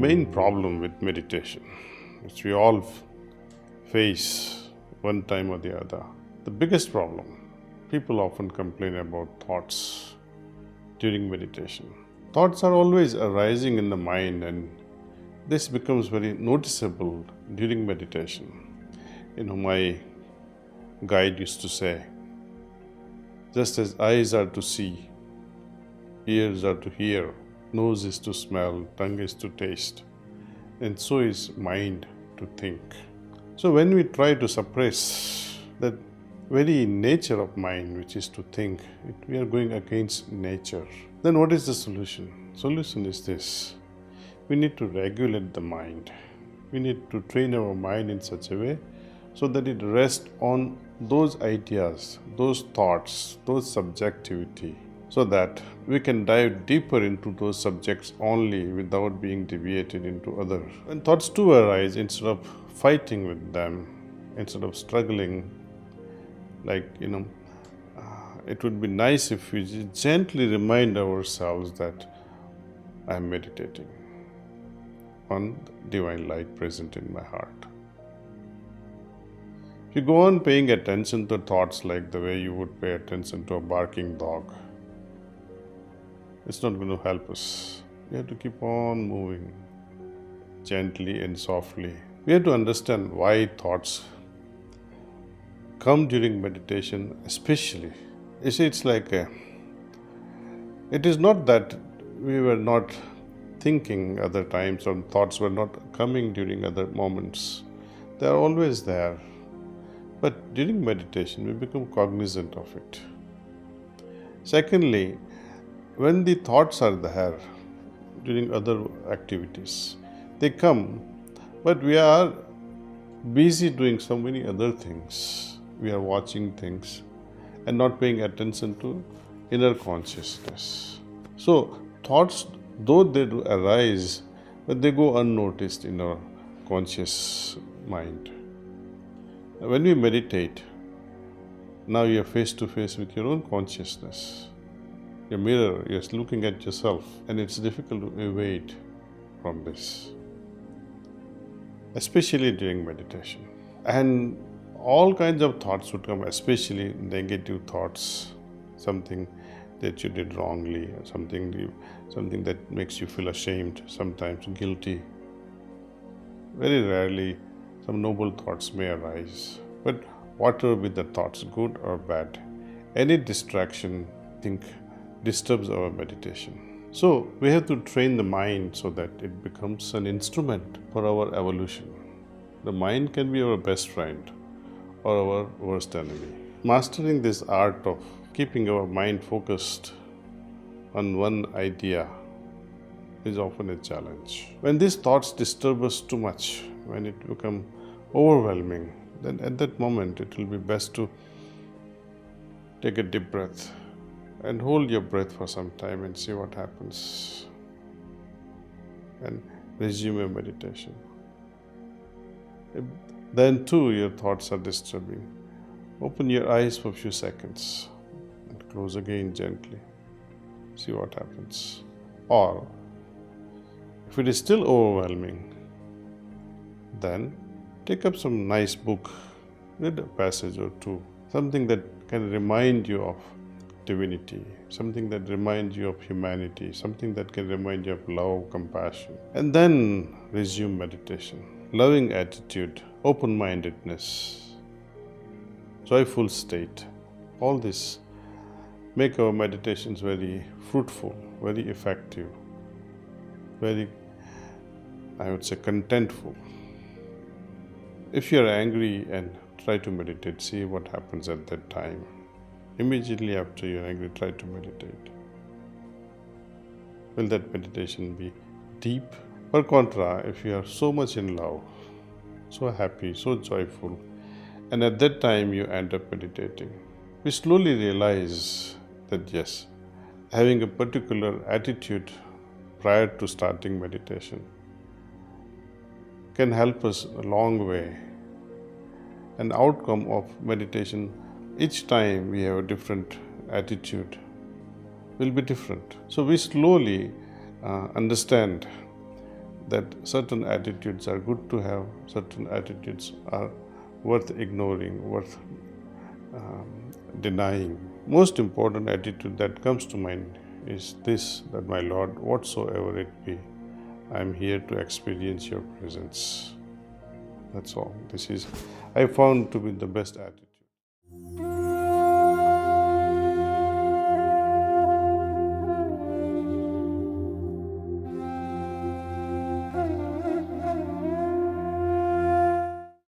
main problem with meditation, which we all face one time or the other. The biggest problem, people often complain about thoughts during meditation. Thoughts are always arising in the mind, and this becomes very noticeable during meditation. My guide used to say, just as eyes are to see, ears are to hear, nose is to smell, tongue is to taste, and so is mind to think. So when we try to suppress that very nature of mind, which is to think, we are going against nature. Then what is the solution? Solution is this. We need to regulate the mind. We need to train our mind in such a way so that it rests on those ideas, those thoughts, those subjectivity, so that we can dive deeper into those subjects only without being deviated into other. When thoughts do arise, instead of fighting with them, instead of struggling, it would be nice if we gently remind ourselves that I am meditating on the divine light present in my heart. If you go on paying attention to thoughts like the way you would pay attention to a barking dog, it's not going to help us. We have to keep on moving gently and softly. We have to understand why thoughts come during meditation, especially. You see, it is not that we were not thinking other times or thoughts were not coming during other moments. They are always there. But during meditation, we become cognizant of it. Secondly, when the thoughts are there during other activities, they come, but we are busy doing so many other things. We are watching things and not paying attention to inner consciousness. So thoughts, though they do arise, but they go unnoticed in our conscious mind. When we meditate, now you are face to face with your own consciousness. Your mirror, you're looking at yourself, and it's difficult to evade from this, especially during meditation. And all kinds of thoughts would come, especially negative thoughts, something that you did wrongly, or something that makes you feel ashamed, sometimes guilty. Very rarely, some noble thoughts may arise. But whatever be the thoughts, good or bad, any distraction, disturbs our meditation. So we have to train the mind so that it becomes an instrument for our evolution. The mind can be our best friend or our worst enemy. Mastering this art of keeping our mind focused on one idea is often a challenge. When these thoughts disturb us too much, when it becomes overwhelming, then at that moment it will be best to take a deep breath and hold your breath for some time and see what happens, and resume your meditation. If then too your thoughts are disturbing, open your eyes for a few seconds and close again gently. See what happens. Or if it is still overwhelming, then take up some nice book, read a passage or two, something that can remind you of divinity, something that reminds you of humanity, something that can remind you of love, compassion, and then resume meditation. Loving attitude, open-mindedness, joyful state, all this make our meditations very fruitful, very effective, very, contentful. If you are angry and try to meditate, see what happens at that time. Immediately after you are angry, try to meditate. Will that meditation be deep? Per contra, if you are so much in love, so happy, so joyful, and at that time you end up meditating, we slowly realize that yes, having a particular attitude prior to starting meditation can help us a long way. An outcome of meditation, each time we have a different attitude, will be different. So we slowly understand that certain attitudes are good to have, certain attitudes are worth ignoring, worth denying. Most important attitude that comes to mind is this, that my Lord, whatsoever it be, I am here to experience your presence. That's all. This is, I found to be the best attitude.